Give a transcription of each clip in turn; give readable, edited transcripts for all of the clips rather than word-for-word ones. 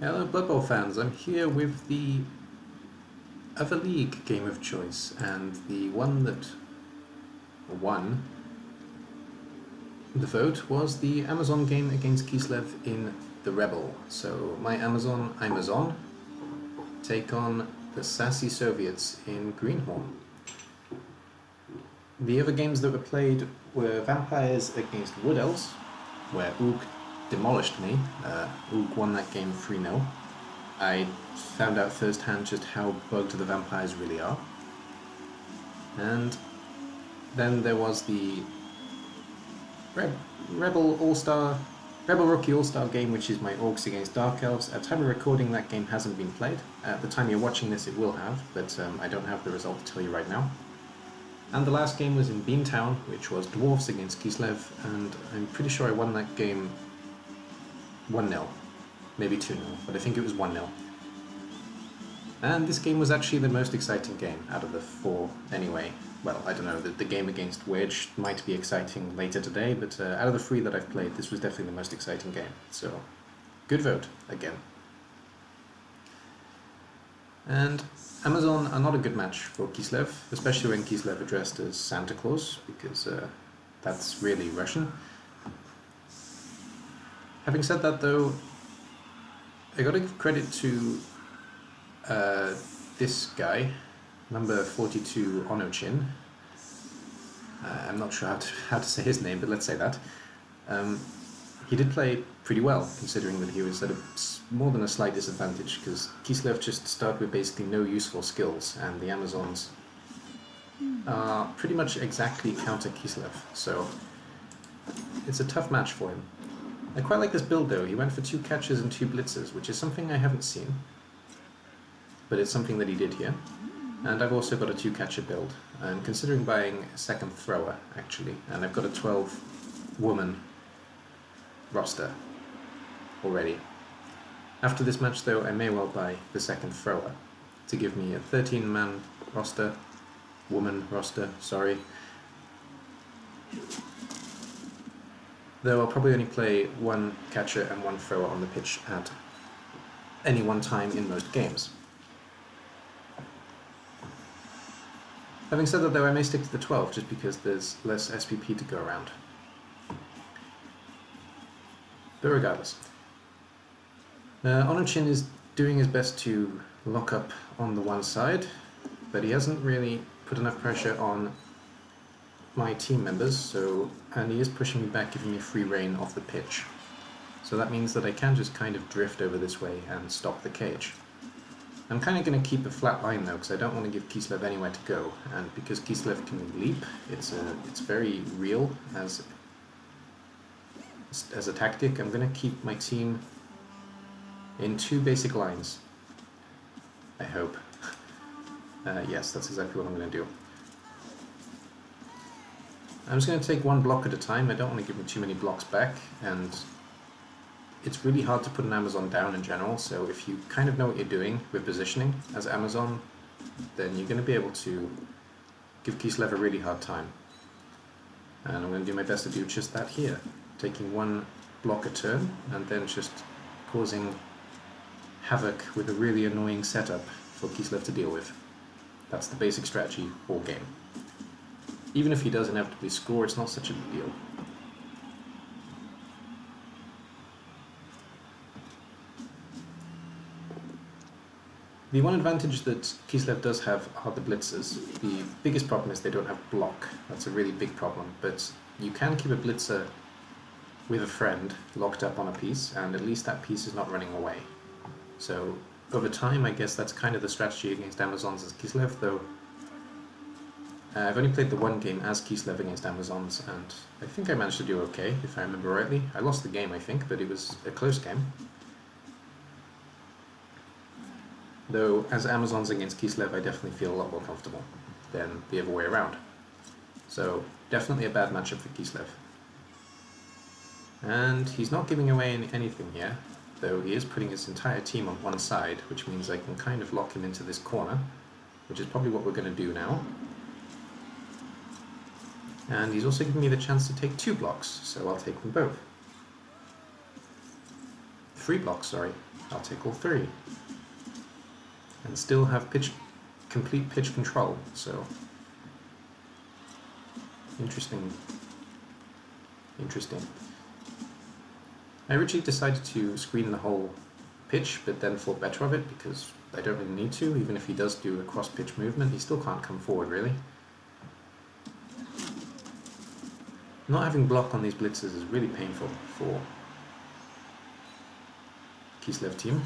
Hello Blood Bowl fans, I'm here with the other league game of choice, and the one that won the vote was the Amazon game against Kislev in the ReBBL. So my Amazon, take on the Sassy Soviets in Greenhorn. The other games that were played were Vampires against Wood Elves, where Ook demolished me. Ook won that game 3-0. I found out firsthand just how bugged the vampires really are. And then there was the ReBBL Rookie All-Star game, which is my Orcs against Dark Elves. At time of recording, that game hasn't been played. At the time you're watching this, it will have, but I don't have the result to tell you right now. And the last game was in Beantown, which was Dwarfs against Kislev, and I'm pretty sure I won that game 1-0. Maybe 2-0, but I think it was 1-0. And this game was actually the most exciting game out of the four anyway. Well, I don't know, the game against Wedge might be exciting later today, but out of the three that I've played, this was definitely the most exciting game. So, good vote, again. And Amazon are not a good match for Kislev, especially when Kislev are dressed as Santa Claus, because that's really Russian. Having said that though, I gotta give credit to this guy, number 42 Onochin. I'm not sure how to say his name, but let's say that. He did play pretty well, considering that he was at more than a slight disadvantage, because Kislev just start with basically no useful skills, and the Amazons are pretty much exactly counter Kislev, so it's a tough match for him. I quite like this build though. He went for 2 catches and 2 blitzes, which is something I haven't seen, but it's something that he did here. And I've also got a 2-catcher build. I'm considering buying a second thrower, actually, and I've got a 12-woman roster already. After this match though, I may well buy the second thrower to give me a 13-man roster, woman roster, sorry. Though I'll probably only play 1 catcher and 1 thrower on the pitch at any one time in most games. Having said that though, I may stick to the 12 just because there's less SPP to go around. But regardless, Onochin is doing his best to lock up on the one side, but he hasn't really put enough pressure on my team members, and he is pushing me back, giving me free rein off the pitch. So that means that I can just kind of drift over this way and stop the cage. I'm kind of going to keep a flat line though, because I don't want to give Kislev anywhere to go, and because Kislev can leap, it's very real as a tactic. I'm going to keep my team in 2 basic lines, I hope. Yes, that's exactly what I'm going to do. I'm just going to take 1 block at a time. I don't want to give him too many blocks back, and it's really hard to put an Amazon down in general, so if you kind of know what you're doing with positioning as Amazon, then you're going to be able to give Kislev a really hard time. And I'm going to do my best to do just that here, taking 1 block a turn, and then just causing havoc with a really annoying setup for Kislev to deal with. That's the basic strategy all game. Even if he does inevitably score, it's not such a big deal. The one advantage that Kislev does have are the blitzers. The biggest problem is they don't have block. That's a really big problem, but you can keep a blitzer with a friend locked up on a piece, and at least that piece is not running away. So over time, I guess that's kind of the strategy against Amazons as Kislev, though I've only played the 1 game as Kislev against Amazons, and I think I managed to do okay, if I remember rightly. I lost the game, I think, but it was a close game. Though, as Amazons against Kislev, I definitely feel a lot more comfortable than the other way around. So, definitely a bad matchup for Kislev. And he's not giving away anything here, though he is putting his entire team on one side, which means I can kind of lock him into this corner, which is probably what we're going to do now. And he's also giving me the chance to take 2 blocks, so I'll take them both. 3 blocks, sorry. I'll take all 3. And still have complete pitch control, so... Interesting. Interesting. I originally decided to screen the whole pitch, but then thought better of it, because I don't really need to. Even if he does do a cross-pitch movement, he still can't come forward, really. Not having block on these blitzes is really painful for Kislev team,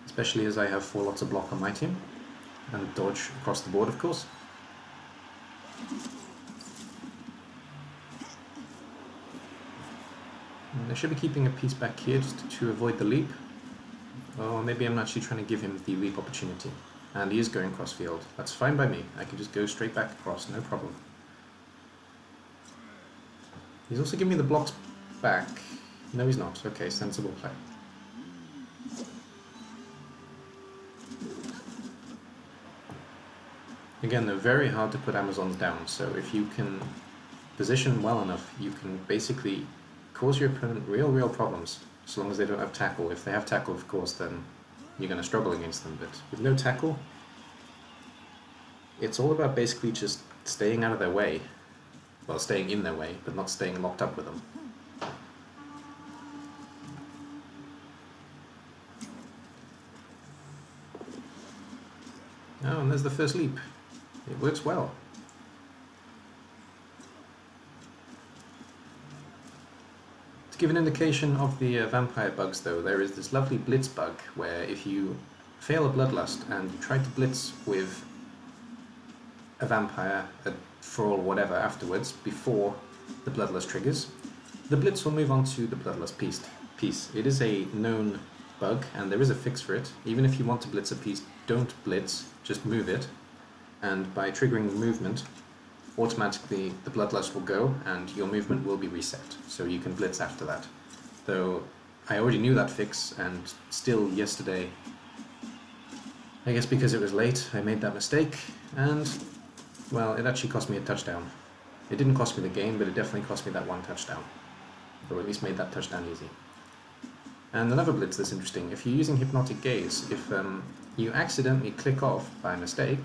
especially as I have 4 lots of block on my team, and dodge across the board, of course. And I should be keeping a piece back here just to avoid the leap. Or maybe I'm actually trying to give him the leap opportunity. And he is going cross field. That's fine by me. I can just go straight back across, no problem. He's also giving me the blocks back. No, he's not. Okay, sensible play. Again, they're very hard to put Amazons down, so if you can position well enough, you can basically cause your opponent real problems, as long as they don't have tackle. If they have tackle, of course, then you're going to struggle against them, but with no tackle, it's all about basically just staying out of their way. Well, staying in their way, but not staying locked up with them. Oh, and there's the first leap. It works well. To give an indication of the vampire bugs, though, there is this lovely blitz bug, where if you fail a bloodlust and you try to blitz with a vampire, a thrall, whatever, afterwards, before the bloodlust triggers, the blitz will move on to the bloodlust piece. It is a known bug, and there is a fix for it. Even if you want to blitz a piece, don't blitz, just move it, and by triggering the movement, automatically the bloodlust will go and your movement will be reset, so you can blitz after that. Though I already knew that fix, and still yesterday, I guess because it was late, I made that mistake, and well, it actually cost me a touchdown. It didn't cost me the game, but it definitely cost me that 1 touchdown, or at least made that touchdown easy. And another blitz that's interesting, if you're using Hypnotic Gaze, if you accidentally click off by mistake,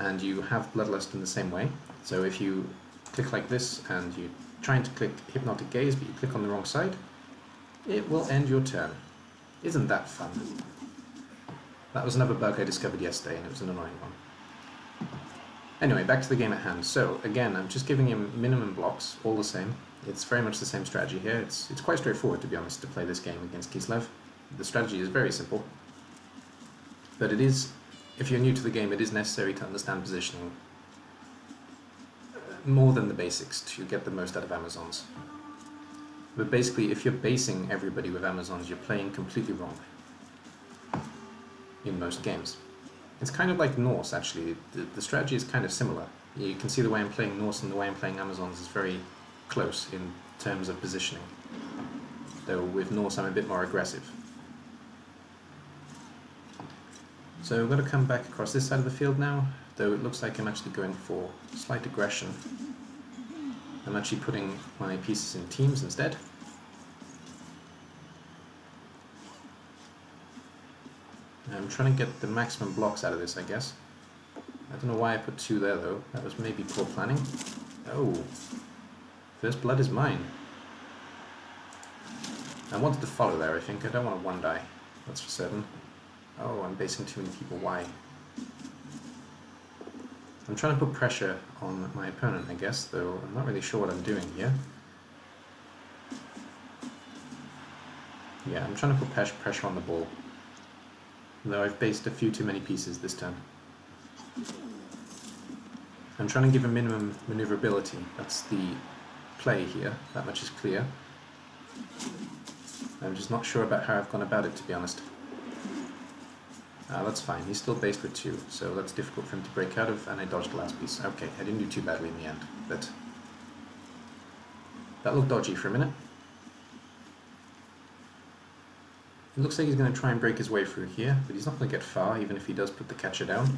and you have Bloodlust in the same way, so if you click like this and you're trying to click Hypnotic Gaze but you click on the wrong side, it will end your turn. Isn't that fun? That was another bug I discovered yesterday, and it was an annoying one. Anyway, back to the game at hand. So again, I'm just giving him minimum blocks, all the same. It's very much the same strategy here. It's quite straightforward, to be honest, to play this game against Kislev. The strategy is very simple, but it is, if you're new to the game, it is necessary to understand positioning more than the basics to get the most out of Amazons. But basically, if you're basing everybody with Amazons, you're playing completely wrong in most games. It's kind of like Norse, actually. The strategy is kind of similar. You can see the way I'm playing Norse and the way I'm playing Amazons is very close in terms of positioning. Though with Norse I'm a bit more aggressive. So I'm going to come back across this side of the field now, though it looks like I'm actually going for slight aggression. I'm actually putting my pieces in teams instead. I'm trying to get the maximum blocks out of this, I guess. I don't know why I put 2 there though, that was maybe poor planning. Oh, first blood is mine. I wanted to follow there, I think. I don't want a 1 die, that's for certain. Oh, I'm basing too many people, why? I'm trying to put pressure on my opponent, I guess, though I'm not really sure what I'm doing here. Yeah, I'm trying to put pressure on the ball, though I've based a few too many pieces this turn. I'm trying to give a minimum maneuverability, that's the play here, that much is clear. I'm just not sure about how I've gone about it, to be honest. That's fine, he's still based with 2, so that's difficult for him to break out of, and I dodged the last piece. Okay, I didn't do too badly in the end, but that looked dodgy for a minute. It looks like he's going to try and break his way through here, but he's not going to get far, even if he does put the catcher down.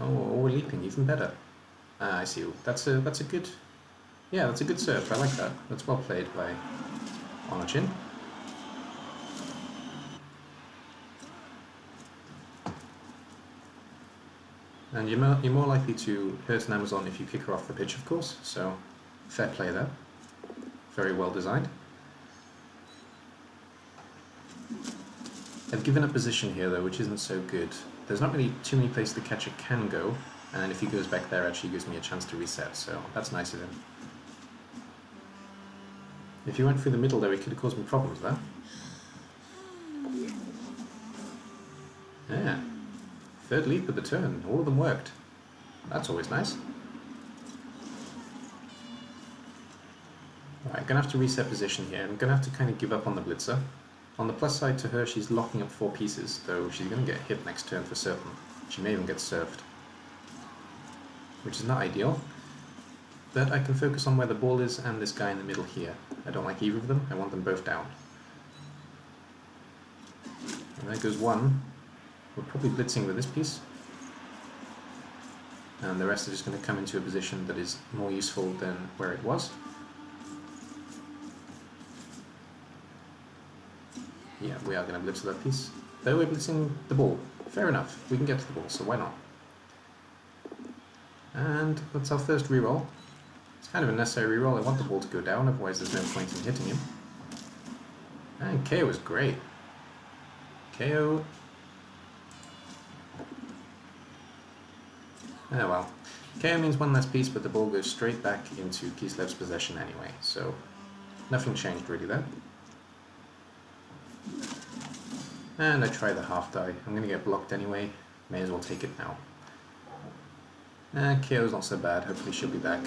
Oh, we're leaping, even better. I see. That's a good... Yeah, that's a good serve. I like that. That's well played by on a chin. And you're more likely to hurt an Amazon if you kick her off the pitch, of course, so fair play there. Very well designed. I've given a position here though, which isn't so good. There's not really too many places the catcher can go, and if he goes back there, actually gives me a chance to reset, so that's nice of him. If he went through the middle though, he could have caused me problems there. Yeah. Third leap of the turn, all of them worked. That's always nice. Alright, I'm going to have to reset position here. I'm going to have to kind of give up on the blitzer. On the plus side to her, she's locking up 4 pieces, though she's going to get hit next turn for certain. She may even get served, which is not ideal. But I can focus on where the ball is and this guy in the middle here. I don't like either of them, I want them both down. And there goes one. We're probably blitzing with this piece. And the rest are just going to come into a position that is more useful than where it was. Yeah, we are going to blitz that piece. Though we're blitzing the ball. Fair enough, we can get to the ball, so why not? And that's our first reroll. It's kind of a necessary reroll. I want the ball to go down, otherwise there's no point in hitting him. And KO is great. KO. Oh well. KO means one less piece, but the ball goes straight back into Kislev's possession anyway, so nothing changed really there. And I try the half die. I'm going to get blocked anyway. May as well take it now. KO's not so bad. Hopefully she'll be back.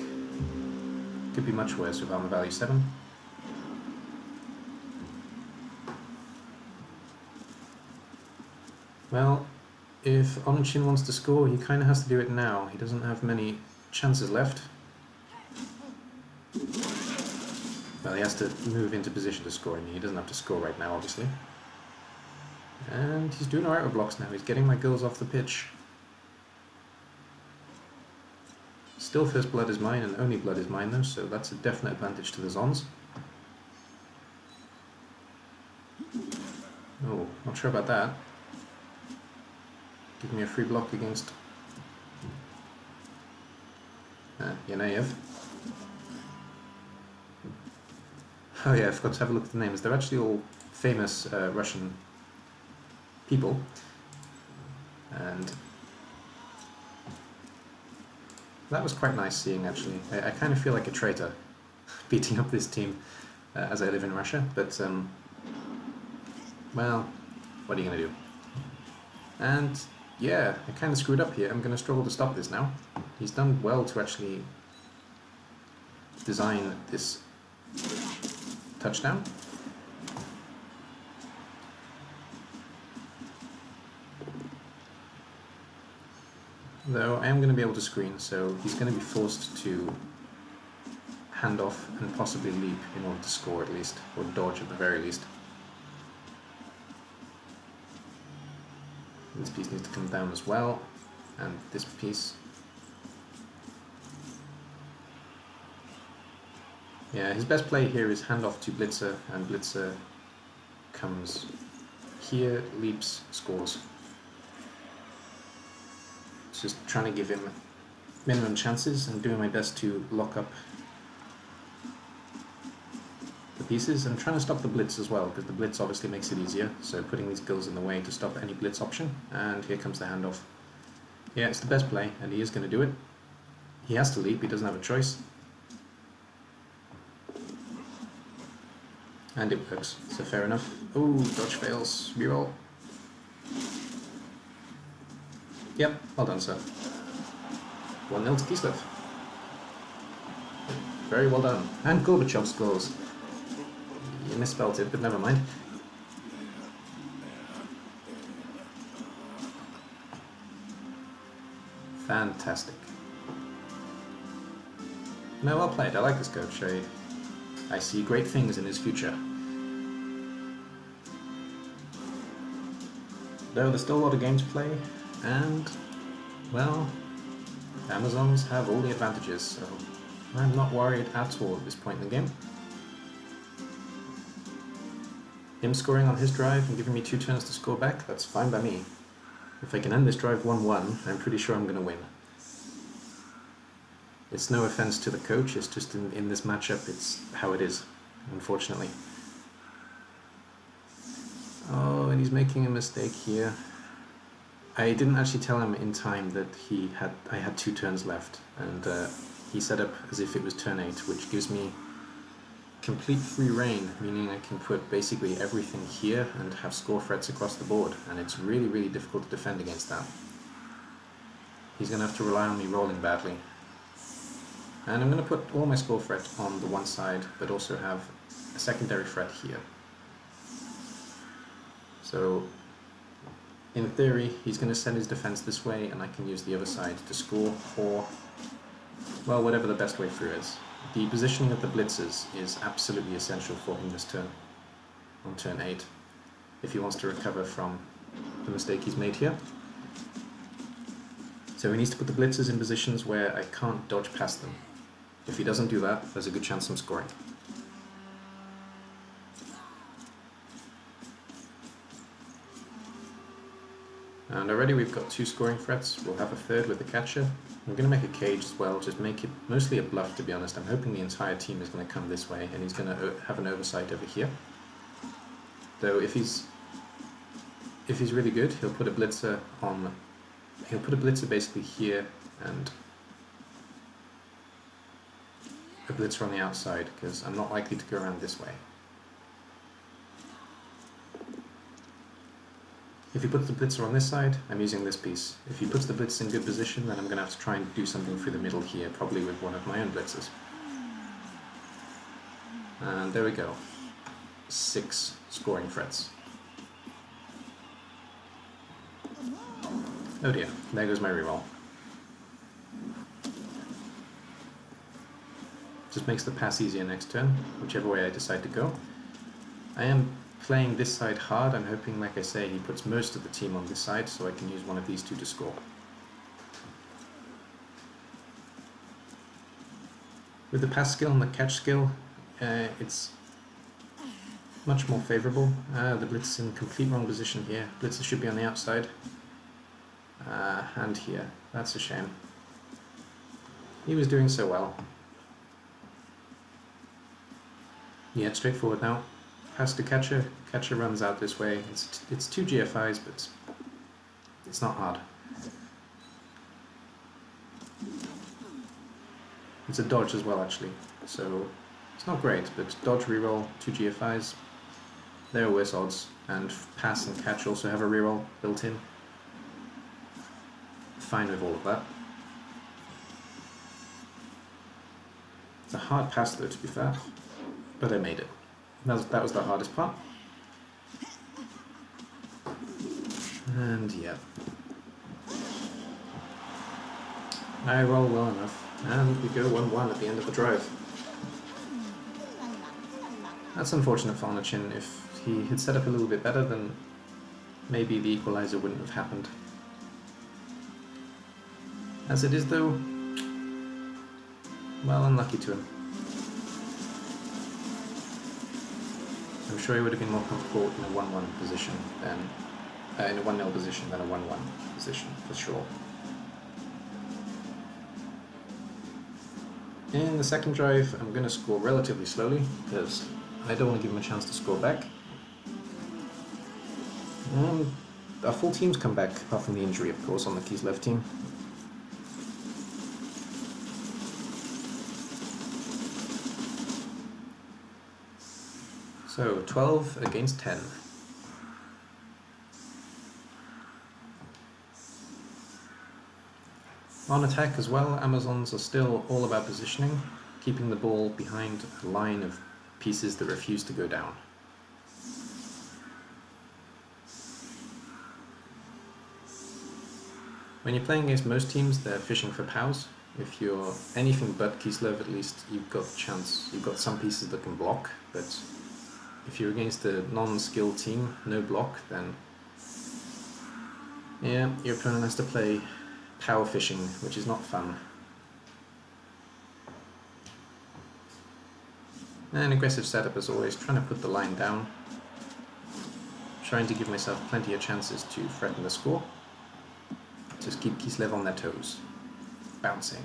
Could be much worse with armor value 7. Well, if Onichin wants to score, he kind of has to do it now. He doesn't have many chances left. Well, he has to move into position to score. I mean, he doesn't have to score right now, obviously. And he's doing alright with blocks now. He's getting my goals off the pitch. Still first blood is mine and only blood is mine though, so that's a definite advantage to the Zons. Oh, not sure about that. Give me a free block against Yanayev. Oh yeah, I forgot to have a look at the names. They're actually all famous Russian people. And that was quite nice seeing, actually. I kind of feel like a traitor beating up this team as I live in Russia, but well, what are you going to do? And yeah, I kind of screwed up here. I'm going to struggle to stop this now. He's done well to actually design this touchdown. Though I am going to be able to screen, so he's going to be forced to hand off and possibly leap in order to score at least, or dodge at the very least. This piece needs to come down as well, and this piece. Yeah, his best play here is hand off to Blitzer, and Blitzer comes here, leaps, scores. Just trying to give him minimum chances and doing my best to lock up the pieces and trying to stop the blitz as well, because the blitz obviously makes it easier, so putting these gills in the way to stop any blitz option. And here comes the handoff. Yeah, it's the best play and he is going to do it. He has to leap, he doesn't have a choice. And it works, so fair enough. Oh, dodge fails, reroll. Yep, well done, sir. 1-0 to Kislev. Very well done. And Gorbachev scores. You misspelled it, but never mind. Fantastic. No, well played. I like this coach. I see great things in his future. Though there's still a lot of games to play. And, well, Amazons have all the advantages, so I'm not worried at all at this point in the game. him scoring on his drive and giving me 2 turns to score back, that's fine by me. If I can end this drive 1-1, I'm pretty sure I'm going to win. It's no offense to the coach, it's just in this matchup, it's how it is, unfortunately. Oh, and he's making a mistake here. I didn't actually tell him in time that I had 2 turns left, and he set up as if it was turn 8, which gives me complete free reign, meaning I can put basically everything here and have score threats across the board, and it's really, really difficult to defend against that. He's going to have to rely on me rolling badly. And I'm going to put all my score threat on the one side, but also have a secondary threat here. So, in theory, he's going to send his defense this way, and I can use the other side to score, or, well, whatever the best way through is. The positioning of the blitzers is absolutely essential for him this turn, on turn 8, if he wants to recover from the mistake he's made here. So he needs to put the blitzers in positions where I can't dodge past them. If he doesn't do that, there's a good chance I'm scoring. And already we've got 2 scoring threats. We'll have a third with the catcher. I'm going to make a cage as well, just make it mostly a bluff, to be honest. I'm hoping the entire team is going to come this way, and he's going to have an oversight over here. Though if he's really good, he'll put a blitzer on. He'll put a blitzer basically here, and a blitzer on the outside, because I'm not likely to go around this way. If he puts the blitzer on this side, I'm using this piece. If he puts the blitz in good position, then I'm going to have to try and do something through the middle here, probably with one of my own blitzers. And there we go. 6 scoring threats. Oh dear, there goes my reroll. Just makes the pass easier next turn, whichever way I decide to go. I am playing this side hard. I'm hoping, like I say, he puts most of the team on this side so I can use one of these 2 to score. With the pass skill and the catch skill, it's much more favourable. The blitz is in complete wrong position here. Blitzer should be on the outside. And here. That's a shame. He was doing so well. Yeah, straightforward now. Pass to catcher. Catcher runs out this way. It's 2 GFIs, but it's not hard. It's a dodge as well, actually. So it's not great, but dodge, reroll, 2 GFIs. There are worse odds. And pass and catch also have a reroll built in. Fine with all of that. It's a hard pass though, to be fair, but I made it. That was the hardest part. And yeah. I roll well enough, and we go 1-1 at the end of the drive. That's unfortunate for Onochin. If he had set up a little bit better, then maybe the equalizer wouldn't have happened. As it is though, well, unlucky to him. I'm sure he would have been more comfortable in a 1-1 position than in a 1-0 position than a 1-1 position, for sure. In the second drive, I'm going to score relatively slowly, because I don't want to give him a chance to score back. Our full team's come back, apart from the injury, of course, on the Kislev team. So, 12 against 10. On attack as well, Amazons are still all about positioning, keeping the ball behind a line of pieces that refuse to go down. When you're playing against most teams, they're fishing for POWs. If you're anything but Kislev, at least you've got some pieces that can block, but if you're against a non-skilled team, no block, then yeah, your opponent has to play power fishing, which is not fun. An aggressive setup as always, trying to put the line down. trying to give myself plenty of chances to threaten the score. Just keep Kislev on their toes. Bouncing.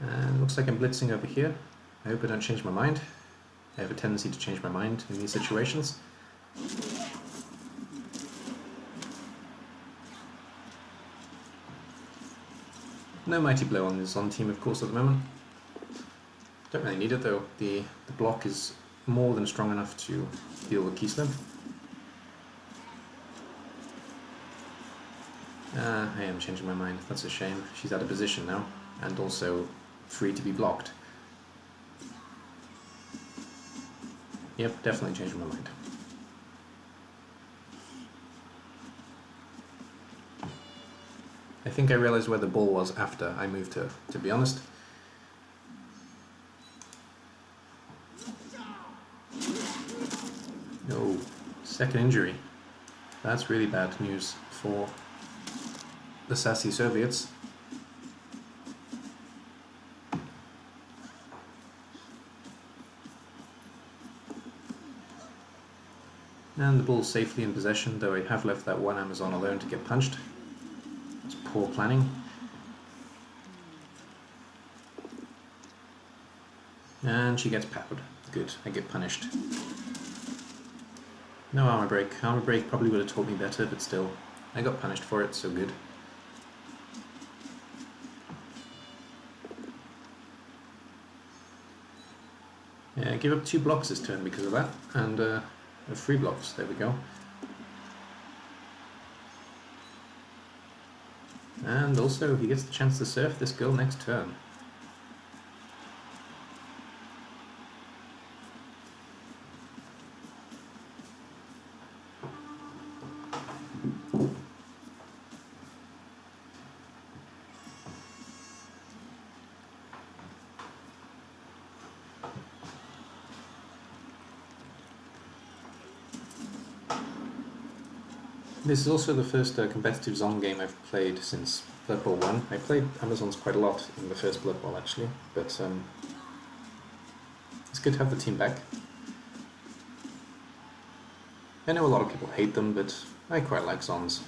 And looks like I'm blitzing over here. I hope I don't change my mind. I have a tendency to change my mind in these situations. No mighty blow on the Zon team, of course, at the moment. Don't really need it though. The block is more than strong enough to deal with Kislev. I am changing my mind. That's a shame. She's out of position now, and also free to be blocked. Yep, definitely changing my mind. I think I realized where the ball was after I moved her, to be honest. No, second injury. That's really bad news for the Sassy Soviets. And the ball's safely in possession, though I have left that one Amazon alone to get punched. It's poor planning. And she gets powered. Good, I get punished. No armor break. Armor break probably would have taught me better, but still, I got punished for it, so good. Yeah, I give up 2 blocks this turn because of that, and 3 blocks, there we go. And also, he gets the chance to surf this girl next turn. This is also the first competitive Zon game I've played since Blood Bowl 1. I played Amazons quite a lot in the first Blood Bowl actually, but it's good to have the team back. I know a lot of people hate them, but I quite like Zons.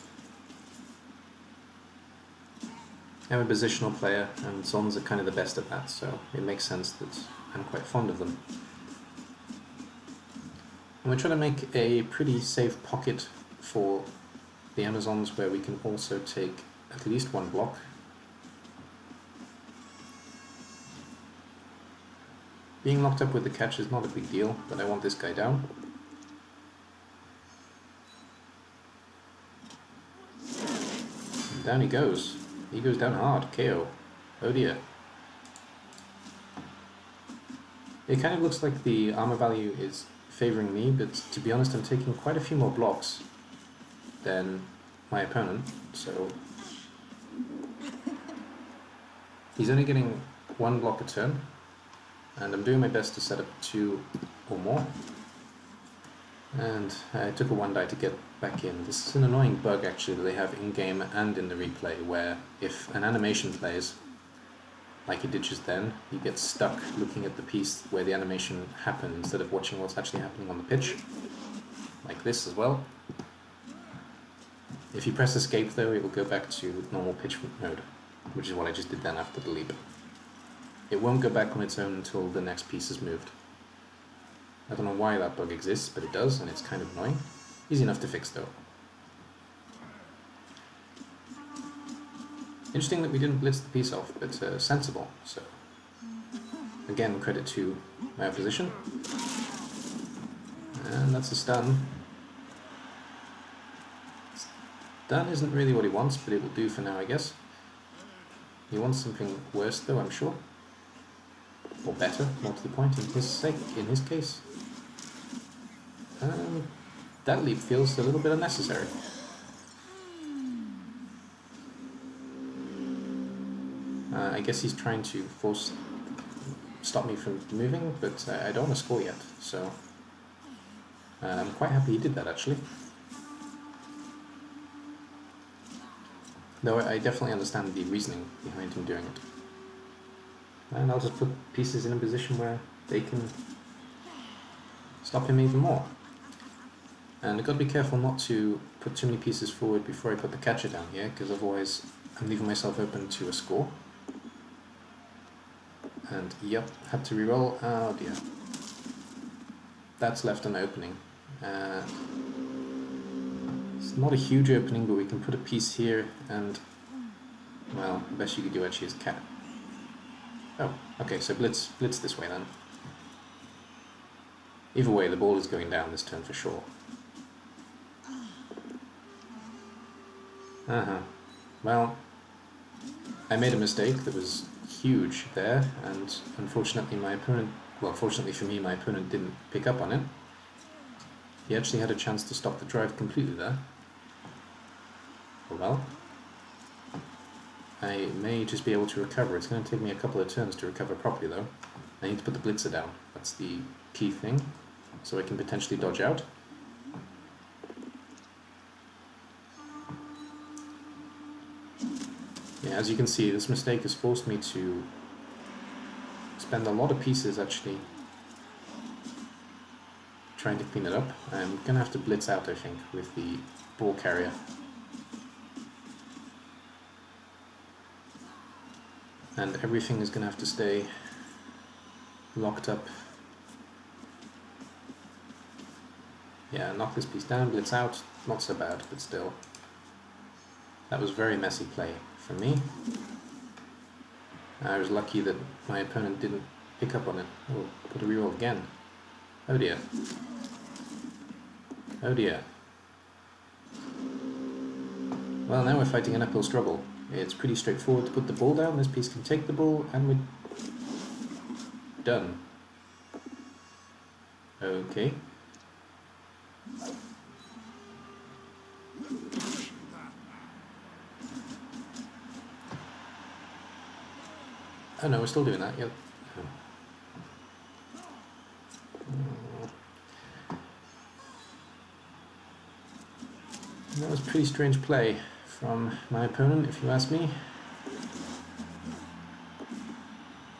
I'm a positional player, and Zons are kind of the best at that, so it makes sense that I'm quite fond of them. And we're trying to make a pretty safe pocket for the Amazons where we can also take at least 1 block. Being locked up with the catch is not a big deal, but I want this guy down. And down he goes. He goes down hard. KO. Oh dear. It kind of looks like the armor value is favoring me, but to be honest, I'm taking quite a few more blocks than my opponent, so he's only getting 1 block a turn, and I'm doing my best to set up 2 or more, and I took a 1 die to get back in. This is an annoying bug actually that they have in-game and in the replay, where if an animation plays like it did just then, you get stuck looking at the piece where the animation happened instead of watching what's actually happening on the pitch, like this as well. If you press escape though, it will go back to normal pitch mode, which is what I just did then after the leap. It won't go back on its own until the next piece is moved. I don't know why that bug exists, but it does, and it's kind of annoying. Easy enough to fix though. Interesting that we didn't blitz the piece off, but sensible, so again credit to my opposition. And that's a stun. Stun isn't really what he wants, but it will do for now, I guess. He wants something worse though, I'm sure. Or better, more to the point in his case. That leap feels a little bit unnecessary. I guess he's trying to stop me from moving, but I don't want to score yet, so I'm quite happy he did that actually. Though I definitely understand the reasoning behind him doing it. And I'll just put pieces in a position where they can stop him even more. And I've got to be careful not to put too many pieces forward before I put the catcher down here, because otherwise I'm leaving myself open to a score. And yep, had to reroll. Oh dear. That's left an opening. It's not a huge opening, but we can put a piece here and, well, the best you could do actually is cat. Oh, okay, so blitz this way then. Either way, the ball is going down this turn for sure. Well, I made a mistake that was huge there, and unfortunately my opponent, well, fortunately for me, my opponent didn't pick up on it. He actually had a chance to stop the drive completely there. Oh well. I may just be able to recover. It's going to take me a couple of turns to recover properly though. I need to put the blitzer down. That's the key thing, so I can potentially dodge out. Yeah, as you can see, this mistake has forced me to spend a lot of pieces actually trying to clean it up. I'm going to have to blitz out, I think, with the ball carrier. And everything is going to have to stay locked up. Yeah, knock this piece down, blitz out, not so bad, but still. That was very messy play for me. I was lucky that my opponent didn't pick up on it. Oh, put a reroll again. Oh dear. Oh dear. Well, now we're fighting an uphill struggle. It's pretty straightforward to put the ball down. This piece can take the ball, and we're done. Okay. Oh no, we're still doing that, yep. That was a pretty strange play from my opponent, if you ask me.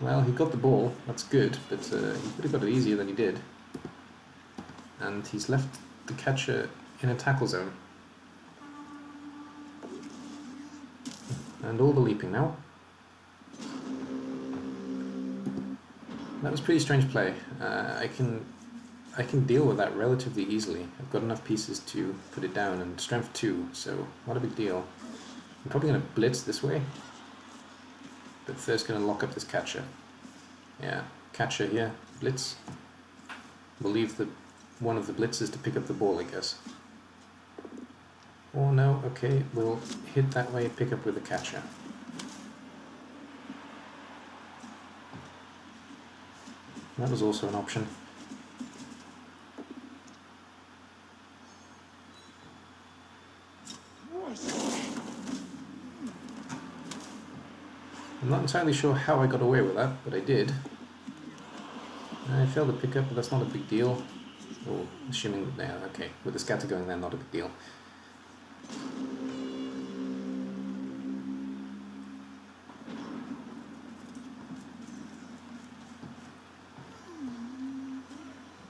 Well, he got the ball, that's good, but he could have got it easier than he did. And he's left the catcher in a tackle zone. And all the leaping now. That was a pretty strange play. I can deal with that relatively easily. I've got enough pieces to put it down, and strength 2, so not a big deal. I'm probably going to blitz this way, but first going to lock up this catcher. Yeah, catcher here, blitz. We'll leave one of the blitzes to pick up the ball, I guess. Oh no, okay, we'll hit that way, pick up with the catcher. That was also an option. I'm not entirely sure how I got away with that, but I did. I failed to pick up, but that's not a big deal. Oh, assuming, yeah, okay, with the scatter going there, not a big deal.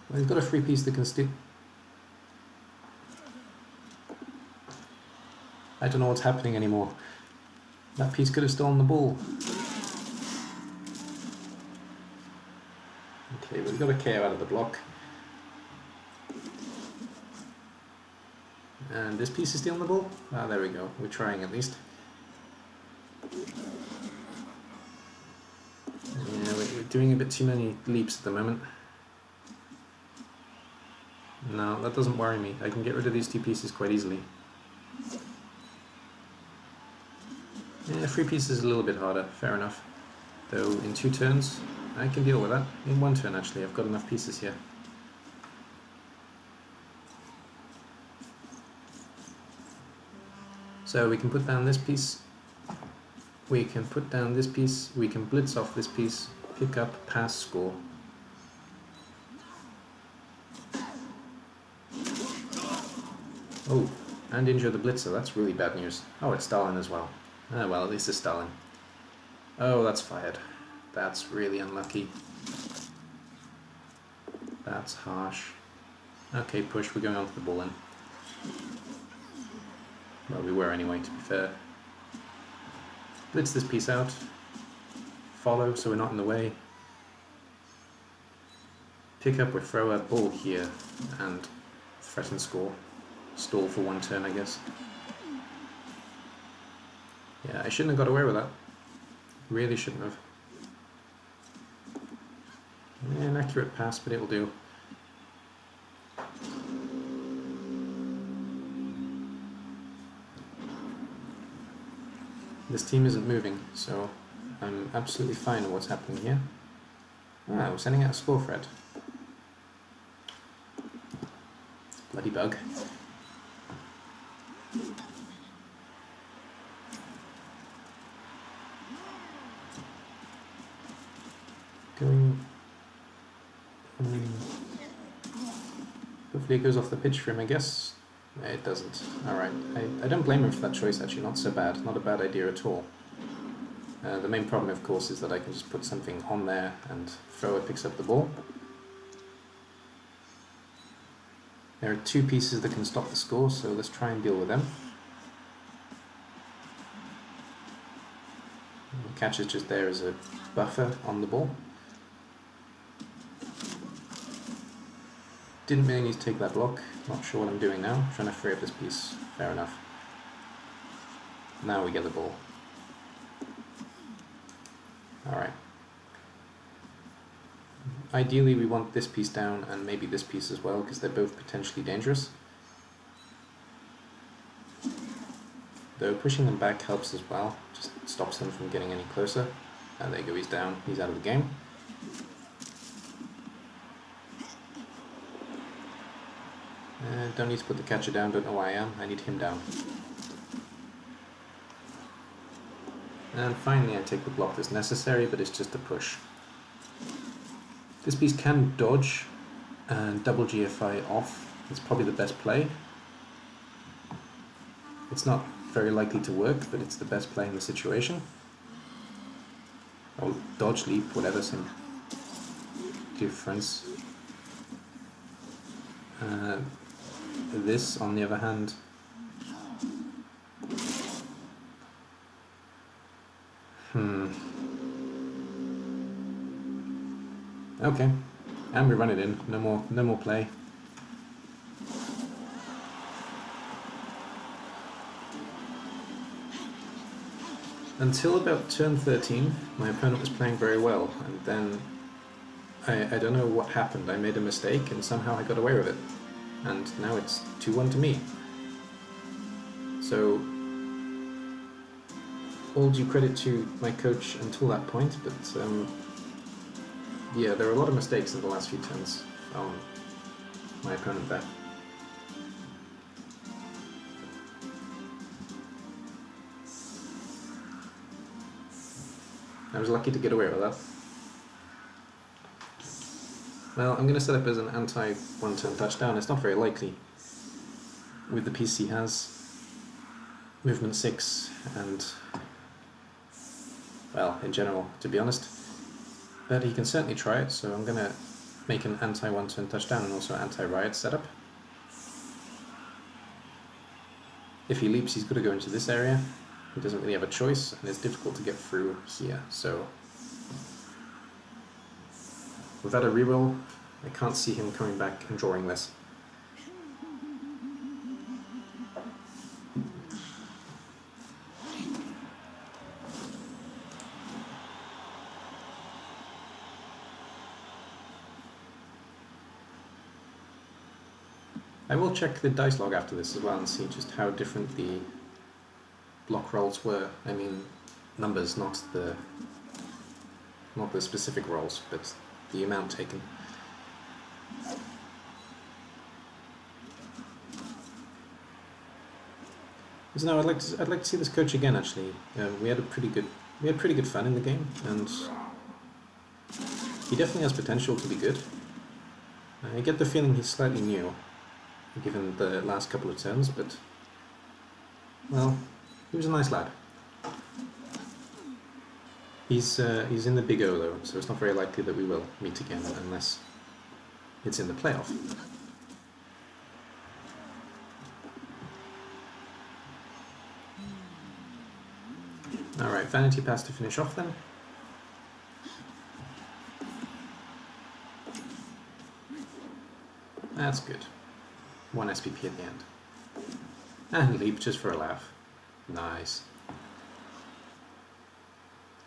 Well, he's got a free piece that can stick. I don't know what's happening anymore. That piece could have stolen the ball. Okay, we've got a KO out of the block. And this piece is stealing the ball? Ah, there we go. We're trying at least. Yeah, we're doing a bit too many leaps at the moment. No, that doesn't worry me. I can get rid of these two pieces quite easily. Yeah, free piece is a little bit harder, fair enough. Though in 2 turns, I can deal with that. In 1 turn actually, I've got enough pieces here. So we can put down this piece, we can put down this piece, we can blitz off this piece, pick up, pass, score. Oh, and injure the blitzer, that's really bad news. Oh, it's Stalin as well. Ah well, at least it's Stalin. Oh, that's fired. That's really unlucky. That's harsh. Okay, push, we're going on to the ball then. Well, we were anyway, to be fair. Blitz this piece out. Follow, so we're not in the way. Pick up with throw a ball here, and threaten score. Stall for one turn, I guess. Yeah, I shouldn't have got away with that. Really shouldn't have. Yeah, an accurate pass, but it'll do. This team isn't moving, so I'm absolutely fine with what's happening here. Ah, we're sending out a score thread. Bloody bug. Going... hopefully it goes off the pitch for him, I guess. It doesn't. Alright. I don't blame him for that choice, actually. Not so bad. Not a bad idea at all. The main problem, of course, is that I can just put something on there and thrower picks up the ball. There are two pieces that can stop the score, so let's try and deal with them. The catch is just there as a buffer on the ball. Didn't really need to take that block. Not sure what I'm doing now. Trying to free up this piece. Fair enough. Now we get the ball. Alright. Ideally we want this piece down and maybe this piece as well, because they're both potentially dangerous. Though pushing them back helps as well. Just stops them from getting any closer. There you go, he's down. He's out of the game. Don't need to put the catcher down, don't know why I am. I need him down. And finally I take the block that's necessary, but it's just a push. This piece can dodge and double GFI off. It's probably the best play. It's not very likely to work, but it's the best play in the situation. Or dodge, leap, whatever, same difference. This, on the other hand, okay, and we run it in. No more play. Until about turn 13, my opponent was playing very well, and then I don't know what happened. I made a mistake, and somehow I got away with it. And now it's 2-1 to me. So, all due credit to my coach until that point, but yeah, there were a lot of mistakes in the last few turns on my opponent there. I was lucky to get away with that. Well, I'm going to set up as an anti-one-turn touchdown. It's not very likely with the piece he has. Movement 6 and, well, in general, to be honest. But he can certainly try it, so I'm going to make an anti-one-turn touchdown and also anti-riot setup. If he leaps, he's got to go into this area. He doesn't really have a choice, and it's difficult to get through here, so... without a reroll, I can't see him coming back and drawing this. I will check the dice log after this as well and see just how different the block rolls were. I mean, numbers, not the specific rolls, but the amount taken. So no, I'd like to see this coach again. Actually, we had pretty good fun in the game, and he definitely has potential to be good. I get the feeling he's slightly new, given the last couple of turns, but well, he was a nice lad. He's in the Big O though, so it's not very likely that we will meet again unless it's in the playoff. Alright, Vanity Pass to finish off then. That's good. 1 SPP at the end. And leap just for a laugh. Nice.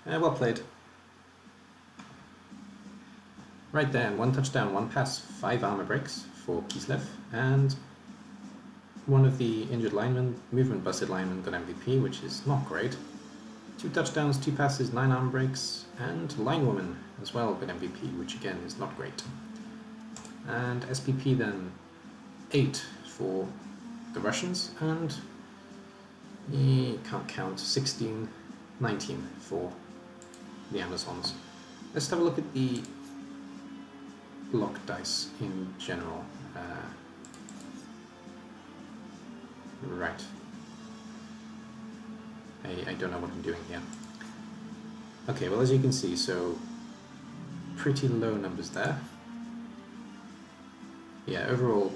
Well played. Right then, 1 touchdown, 1 pass, 5 armor breaks for Kislev, and one of the injured linemen, movement busted linemen, got MVP, which is not great. 2 touchdowns, 2 passes, 9 armor breaks, and linewoman as well got MVP, which again is not great. And SPP then 8 for the Russians, and can't count, 16, 19 for the Amazons. Let's have a look at the block dice in general. Right. I don't know what I'm doing here. Okay, well as you can see, so pretty low numbers there. Yeah, overall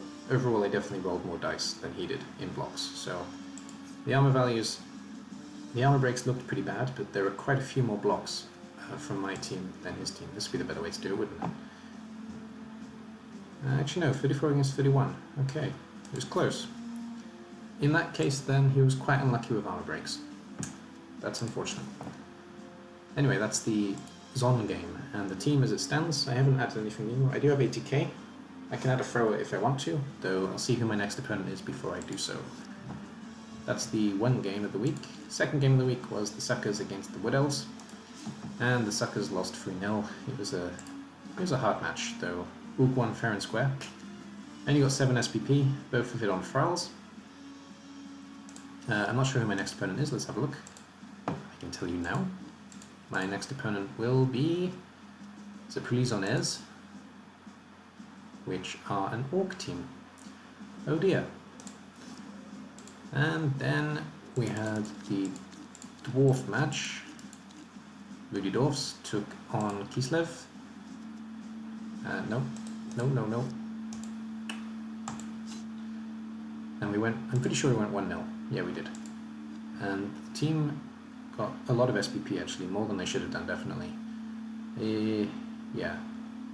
I definitely rolled more dice than he did in blocks, so the armor values, the armor breaks looked pretty bad, but there were quite a few more blocks from my team than his team. This would be the better way to do it, wouldn't it? Actually no, 34 against 31. Okay, it was close. In that case then, he was quite unlucky with armor breaks. That's unfortunate. Anyway, that's the Zon game, and the team as it stands, I haven't added anything new. I do have 80k. I can add a thrower if I want to, though I'll see who my next opponent is before I do so. That's the 1 game of the week. Second game of the week was the Suckers against the Wood Elves, and the Suckers lost 3-0. It was a hard match, though. Ook won fair and square. And you got 7 SPP, both of it on Frowls. I'm not sure who my next opponent is, let's have a look. I can tell you now. My next opponent will be the Prisoners, which are an Orc team. Oh dear. And then we had the Dwarf match. Rudy Dwarfs took on Kislev. No. And we went, I'm pretty sure we went 1-0. Yeah, we did. And the team got a lot of SPP actually, more than they should have done, definitely. Yeah,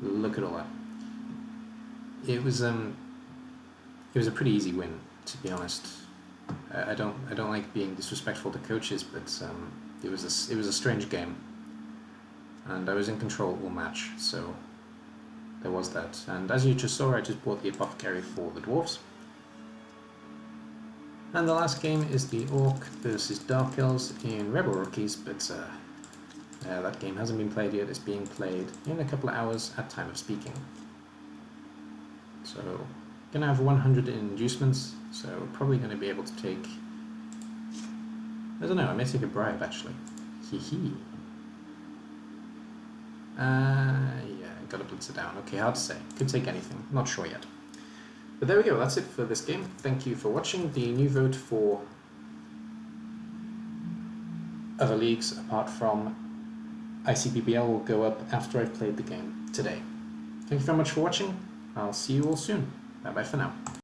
look at all that. It was a pretty easy win, to be honest. I don't like being disrespectful to coaches, but it was a strange game, and I was in control all match, so there was that. And as you just saw, I just bought the Apothecary for the Dwarves. And the last game is the Orc versus Dark Elves in ReBBL Rookies, but that game hasn't been played yet. It's being played in a couple of hours at time of speaking. So, gonna have 100 in inducements, so probably gonna be able to take, I don't know, I may take a bribe actually. Hee. Yeah, gotta blitz it down. Okay, hard to say. Could take anything. Not sure yet. But there we go, that's it for this game. Thank you for watching. The new vote for other leagues apart from ICBBL will go up after I've played the game today. Thank you very much for watching. I'll see you all soon. Bye bye for now.